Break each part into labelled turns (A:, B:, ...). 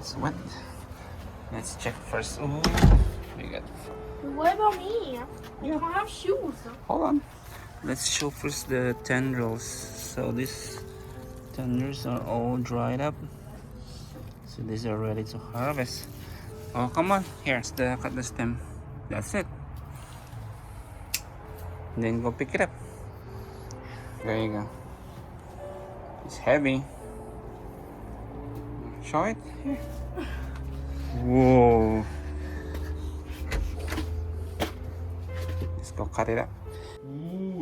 A: it's wet. Let's check first. Ooh, we got.
B: What about me?
A: Yeah.
B: I don't have shoes.
A: Hold on. Let's show first the tendrils. So these tendrils are all dried up. So these are ready to harvest. Oh, come on. Here's the cut the stem. That's it. Then go pick it up. There you go. It's heavy. Show it. Here. Whoa. Let's go cut it up. Ooh.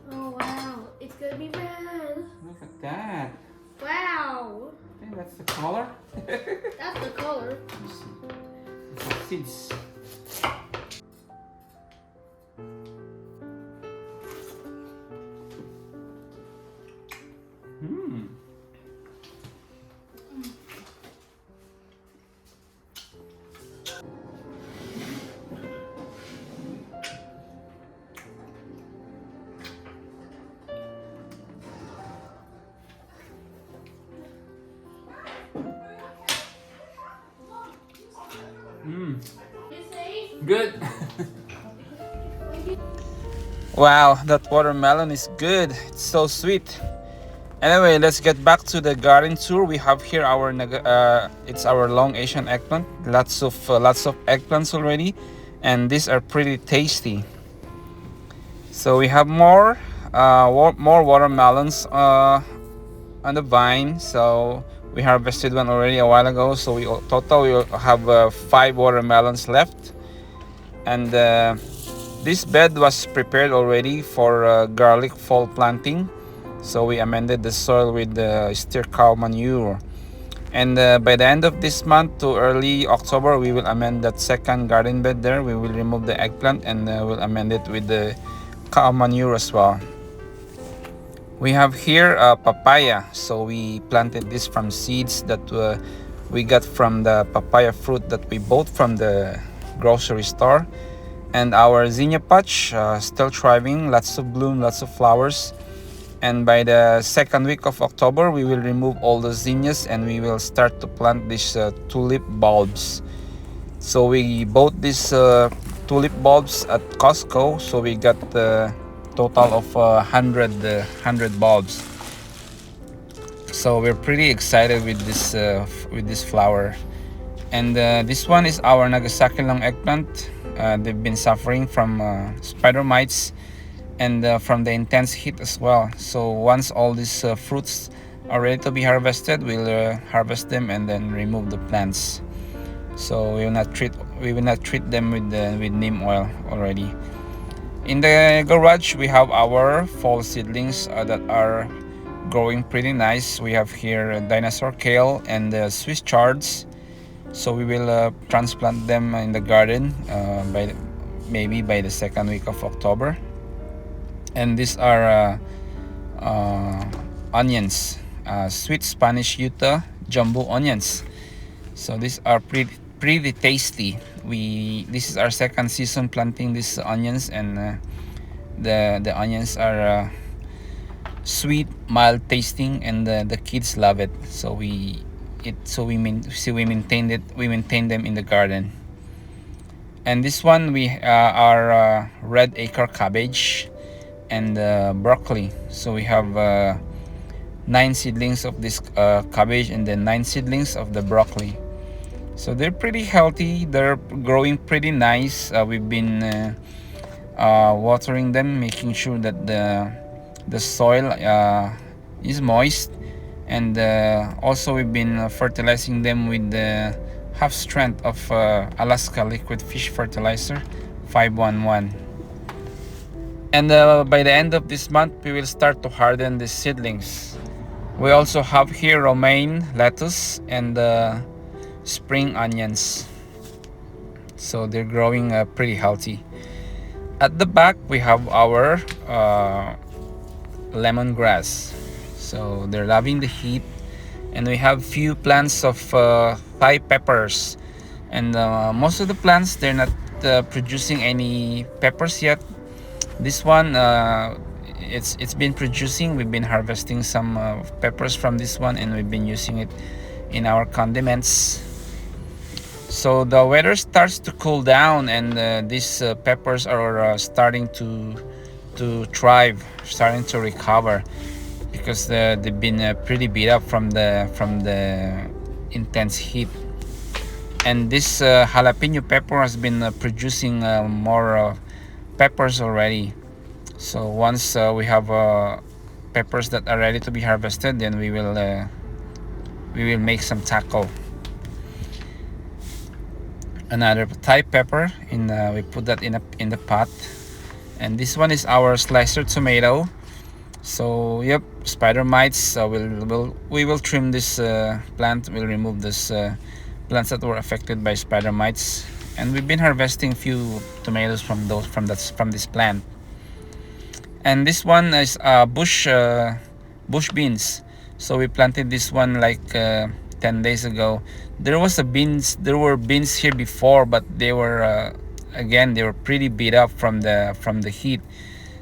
B: Oh wow, it's gonna be red.
A: Look at that.
B: Wow,
A: I think that's the color.
B: that's the color.
A: It's like seeds. Hmm. Good. Wow, that watermelon is good. It's so sweet. Anyway, let's get back to the garden tour. We have here our it's our long Asian eggplant. Lots of eggplants already, and these are pretty tasty. So we have more watermelons on the vine. So we harvested one already a while ago. So we have 5 watermelons left, and this bed was prepared already for garlic fall planting. So we amended the soil with steer cow manure. And by the end of this month to early October, we will amend that second garden bed there. We will remove the eggplant and we'll amend it with the cow manure as well. We have here papaya. So we planted this from seeds that we got from the papaya fruit that we bought from the grocery store. And our zinnia patch still thriving, lots of bloom, lots of flowers. And by the second week of October, we will remove all the zinnias and we will start to plant these tulip bulbs. So we bought these tulip bulbs at Costco. So we got a total of 100 bulbs. So we're pretty excited with this flower. And this one is our Nagasaki long eggplant. They've been suffering from spider mites and from the intense heat as well. So once all these fruits are ready to be harvested, we'll harvest them and then remove the plants. So we will not treat them with neem oil already. In the garage, we have our fall seedlings that are growing pretty nice. We have here dinosaur kale and Swiss chards. So we will transplant them in the garden maybe by the second week of October. And these are onions, sweet Spanish Utah jumbo onions. So these are pretty tasty. This is our second season planting these onions, and the onions are sweet, mild tasting, and the kids love it. So we maintain them in the garden. And this one we are red acre cabbage and broccoli. So we have 9 seedlings of this cabbage and then 9 seedlings of the broccoli. So they're pretty healthy. They're growing pretty nice. We've been watering them, making sure that the soil is moist, and also we've been fertilizing them with the half strength of Alaska liquid fish fertilizer 511. And by the end of this month, we will start to harden the seedlings. We also have here romaine lettuce and spring onions. So they're growing pretty healthy. At the back, we have our lemongrass. So they're loving the heat. And we have few plants of Thai peppers. And most of the plants, they're not producing any peppers yet. This one it's been producing. We've been harvesting some peppers from this one, and we've been using it in our condiments. So the weather starts to cool down, and these peppers are starting to thrive, starting to recover, because they've been pretty beat up from the intense heat. And this jalapeno pepper has been producing more peppers already. So once we have peppers that are ready to be harvested, then we will make some taco. Another type pepper, we put that in the pot. And this one is our slicer tomato. So yep, spider mites. We will trim this plant. We'll remove this plants that were affected by spider mites. And we've been harvesting few tomatoes from this plant. And this one is bush beans. So we planted this one like 10 days ago. There were beans here before, but they were again, they were pretty beat up from the heat.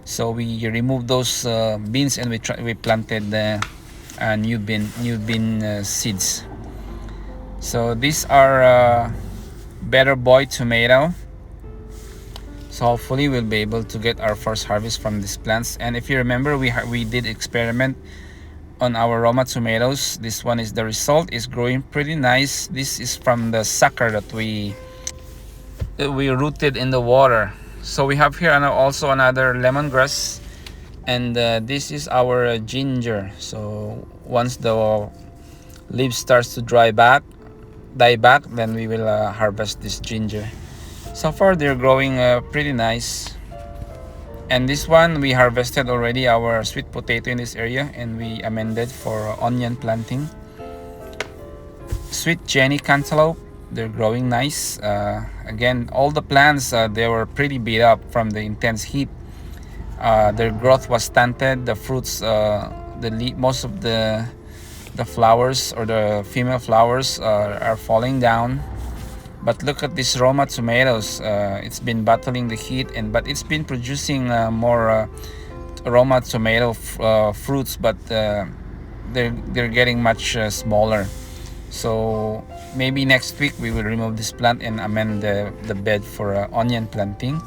A: So we removed those beans, and we planted new bean seeds. So these are Better Boy tomato. So hopefully we'll be able to get our first harvest from these plants. And if you remember, we did experiment on our Roma tomatoes. This one is the result. Is growing pretty nice. This is from the sucker that we rooted in the water. So we have here also another lemongrass, and this is our ginger. So once the leaves starts to die back, then we will harvest this ginger. So far they're growing pretty nice. And this one, we harvested already our sweet potato in this area, and we amended for onion planting. Sweet Jenny cantaloupe, they're growing nice. Again, all the plants, they were pretty beat up from the intense heat. Their growth was stunted. The fruits, most of the flowers, or the female flowers, are falling down. But look at this Roma tomatoes. It's been battling the heat, but it's been producing more Roma tomato fruits, but they're getting much smaller. So maybe next week we will remove this plant and amend the bed for onion planting.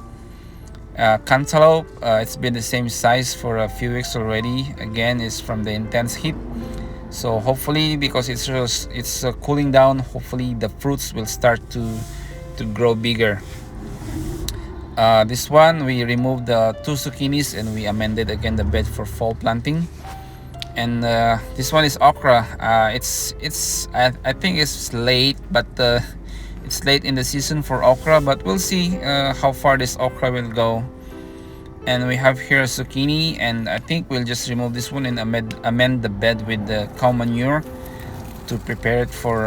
A: Cantaloupe, it's been the same size for a few weeks already. Again, it's from the intense heat. So hopefully, because it's cooling down, hopefully the fruits will start to grow bigger. This one, we removed the 2 zucchinis, and we amended again the bed for fall planting. And this one is okra. I think it's late, but it's late in the season for okra. But we'll see how far this okra will go. And we have here zucchini, and I think we'll just remove this one and amend the bed with the cow manure to prepare it for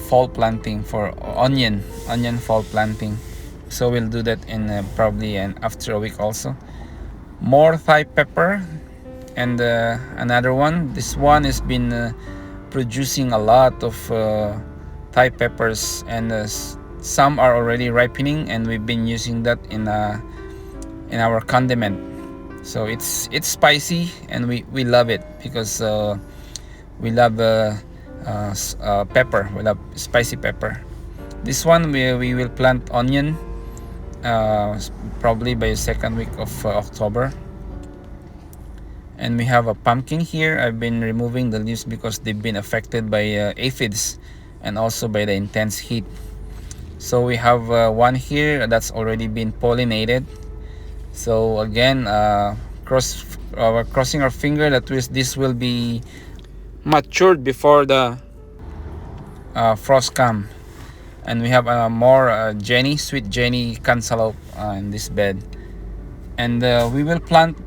A: fall planting, for onion fall planting. So we'll do that in probably after a week also. More Thai pepper, and another one. This one has been producing a lot of Thai peppers, and some are already ripening, and we've been using that in our condiment. So it's spicy, and we love it, because we love pepper. We love spicy pepper. This one we will plant onion probably by the second week of October. And we have a pumpkin here. I've been removing the leaves because they've been affected by aphids, and also by the intense heat. So we have one here that's already been pollinated. So again, crossing our finger that this will be matured before the frost come. And we have more sweet Jenny cantaloupe in this bed. And we will plant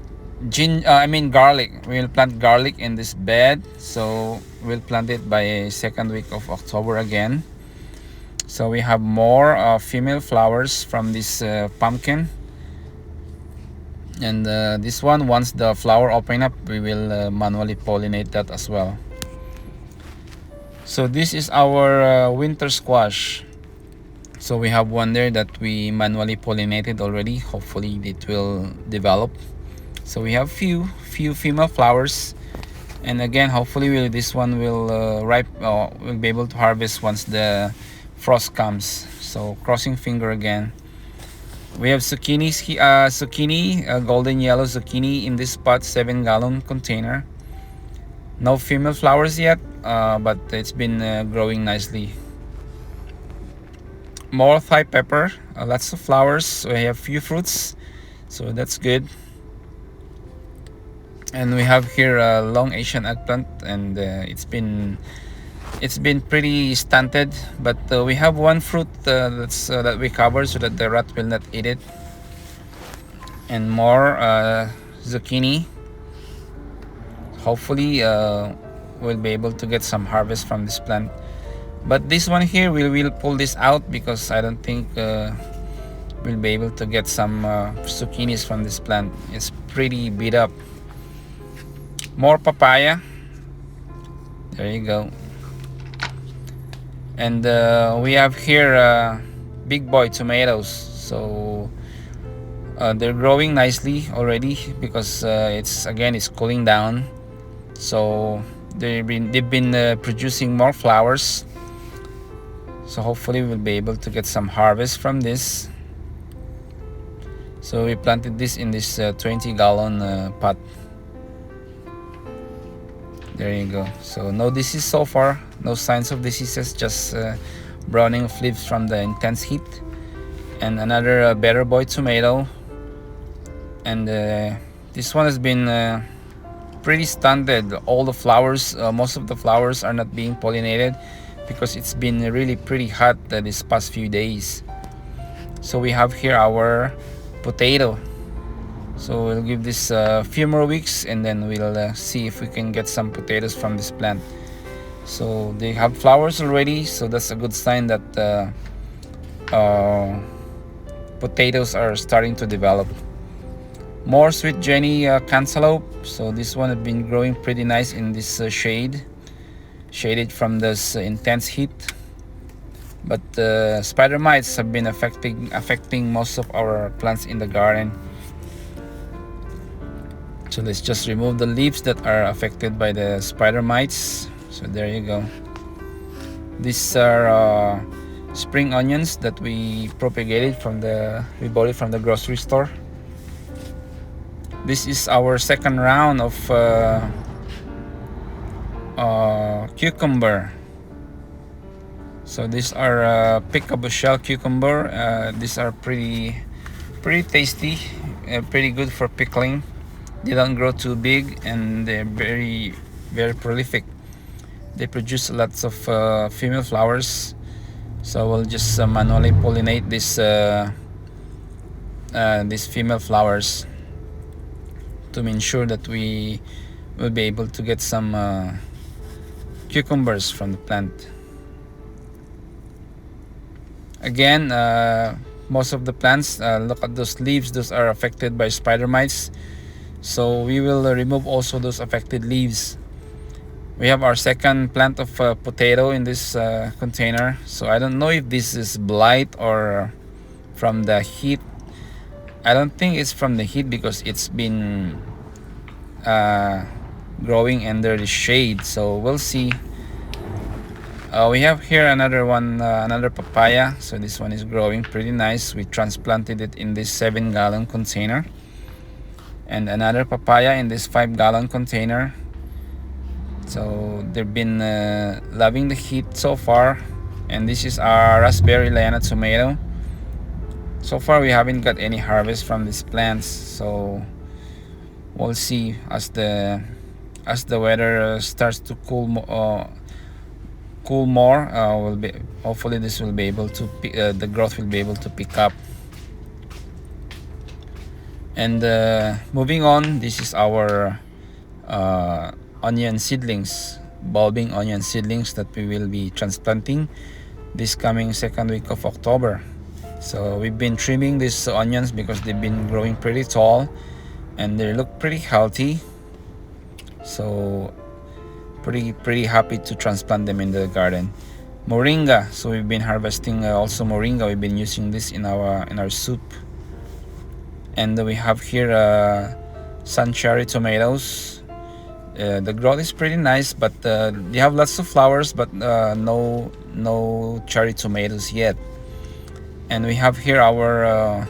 A: garlic. We will plant garlic in this bed. So we'll plant it by second week of October again. So we have more female flowers from this pumpkin. And this one, once the flower open up, we will manually pollinate that as well. So this is our winter squash. So we have one there that we manually pollinated already. Hopefully it will develop. So we have few female flowers, and again, hopefully this one will we'll be able to harvest once the frost comes. So crossing finger again. We have zucchini, golden yellow zucchini in this pot, 7-gallon container. No female flowers yet, but it's been growing nicely. More Thai pepper, lots of flowers. We have few fruits, so that's good. And we have here a long Asian eggplant, and it's been pretty stunted, but we have one fruit that we covered so that the rat will not eat it. And more zucchini. Hopefully we'll be able to get some harvest from this plant, but this one here we will pull this out because I don't think we'll be able to get some zucchinis from this plant. It's pretty beat up. More papaya. There you go. And we have here big boy tomatoes. So they're growing nicely already because it's cooling down. So they've been producing more flowers. So hopefully we'll be able to get some harvest from this. So we planted this in this 20-gallon pot. There you go. So no disease so far, no signs of diseases, just browning of leaves from the intense heat. And another better boy tomato. And this one has been pretty stunted. All the flowers, most of the flowers are not being pollinated because it's been really pretty hot this past few days. So we have here our potato. So we'll give this a few more weeks, and then we'll see if we can get some potatoes from this plant. So they have flowers already, so that's a good sign that potatoes are starting to develop. More sweet Jenny cantaloupe. So this one has been growing pretty nice in this shaded from this intense heat. But spider mites have been affecting most of our plants in the garden. So let's just remove the leaves that are affected by the spider mites. So there you go. These are spring onions that we propagated we bought it from the grocery store. This is our second round of cucumber. So these are pickable shell cucumber. These are pretty tasty, pretty good for pickling. They don't grow too big, and they're very prolific. They produce lots of female flowers. So we'll just manually pollinate these female flowers to ensure that we will be able to get some cucumbers from the plant. Again, most of the plants, look at those leaves, those are affected by spider mites. So we will remove also those affected leaves. We have our second plant of potato in this container. So I don't know if this is blight or from the heat. I don't think it's from the heat because it's been growing under the shade. So we'll see. We have here another one, another papaya. So this one is growing pretty nice. We transplanted it in this 7-gallon container. And another papaya in this 5-gallon container. So they've been loving the heat so far. And this is our raspberry Liana tomato. So far we haven't got any harvest from these plants. So we'll see as the weather starts to cool more. Hopefully this will be able to the growth will be able to pick up. And moving on, this is our onion seedlings, bulbing onion seedlings that we will be transplanting this coming second week of October. So we've been trimming these onions because they've been growing pretty tall and they look pretty healthy. So pretty happy to transplant them in the garden. Moringa, so we've been harvesting also moringa. We've been using this in our soup. And we have here sun cherry tomatoes. The growth is pretty nice, but they have lots of flowers, but no cherry tomatoes yet. And we have here our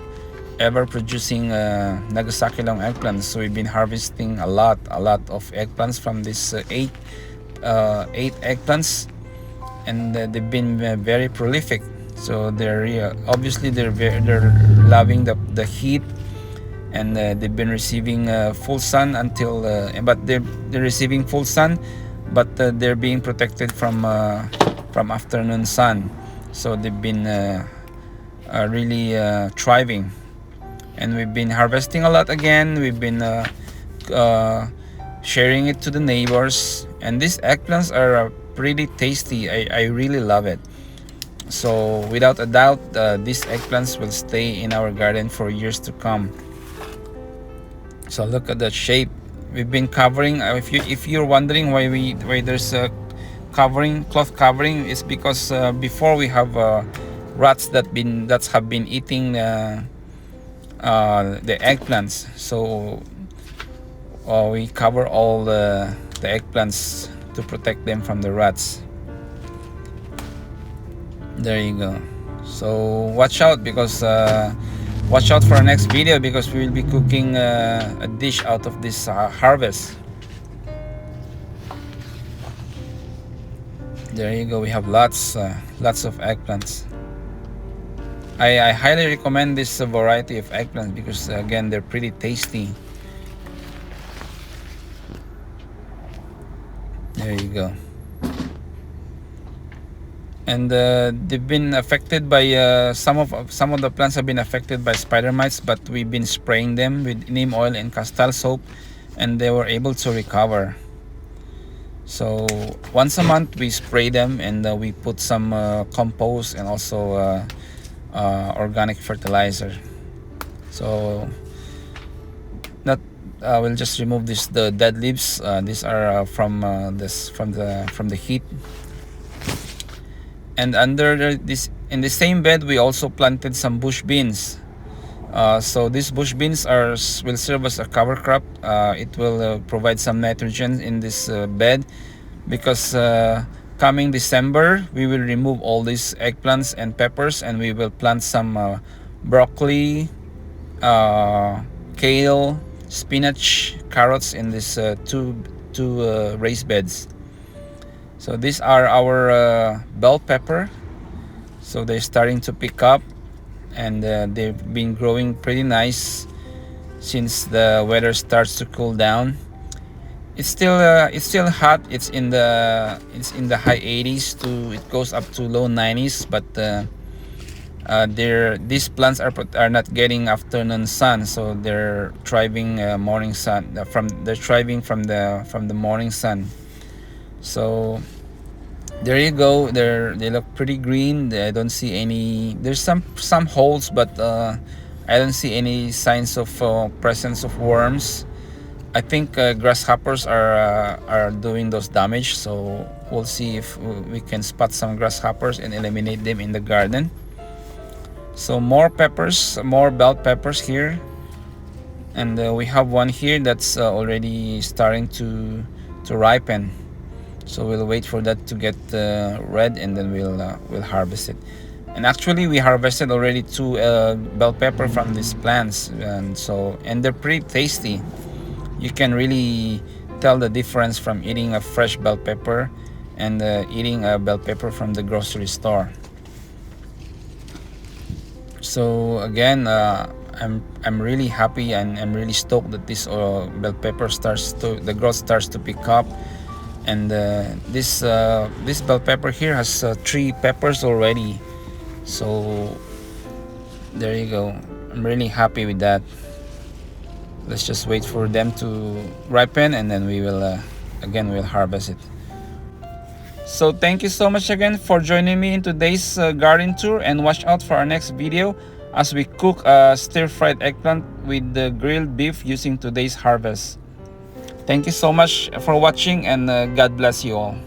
A: ever producing Nagasaki long eggplants. So we've been harvesting a lot of eggplants from this eight eggplants, and they've been very prolific. So they're obviously they're loving the heat, and they've been receiving full sun until but they're receiving full sun, but they're being protected from afternoon sun. So they've been really thriving, and we've been harvesting a lot again. We've been sharing it to the neighbors, and these eggplants are pretty tasty. I really love it. So without a doubt, these eggplants will stay in our garden for years to come. So look at the shape. We've been covering. If you're wondering why there's a cloth covering, it's because before we have rats that have been eating the eggplants. So we cover all the eggplants to protect them from the rats. There you go. So watch out, because watch out for our next video, because we will be cooking a dish out of this harvest. There you go. We have lots of eggplants. I highly recommend this variety of eggplants because again, they're pretty tasty. There you go. And they've been affected by some of the plants have been affected by spider mites, but we've been spraying them with neem oil and castile soap, and they were able to recover. So once a month we spray them, and we put some compost and also organic fertilizer. So that we'll just remove the dead leaves. These are from the heat. And under this, in the same bed, we also planted some bush beans. So these bush beans will serve as a cover crop. It will provide some nitrogen in this bed, because coming December we will remove all these eggplants and peppers, and we will plant some broccoli, kale, spinach, carrots in this two raised beds. So these are our bell pepper. So they're starting to pick up, and they've been growing pretty nice since the weather starts to cool down. It's still hot. It's in the high 80s to it goes up to low 90s, but these plants are not getting afternoon sun, so they're thriving morning sun they're thriving from the morning sun. So there you go. They look pretty green. I don't see any. There's some holes, but I don't see any signs of presence of worms. I think grasshoppers are doing those damage. So we'll see if we can spot some grasshoppers and eliminate them in the garden. So more peppers, more bell peppers here, and we have one here that's already starting to ripen. So we'll wait for that to get red, and then we'll harvest it. And actually we harvested already 2 bell pepper from these plants, and they're pretty tasty. You can really tell the difference from eating a fresh bell pepper and eating a bell pepper from the grocery store. So again, I'm really happy, and I'm really stoked that this bell pepper the growth starts to pick up. And this bell pepper here has 3 peppers already. So there you go. I'm really happy with that. Let's just wait for them to ripen, and then we will we'll harvest it. So thank you so much again for joining me in today's garden tour, and watch out for our next video as we cook a stir-fried eggplant with the grilled beef using today's harvest. Thank you so much for watching, and God bless you all.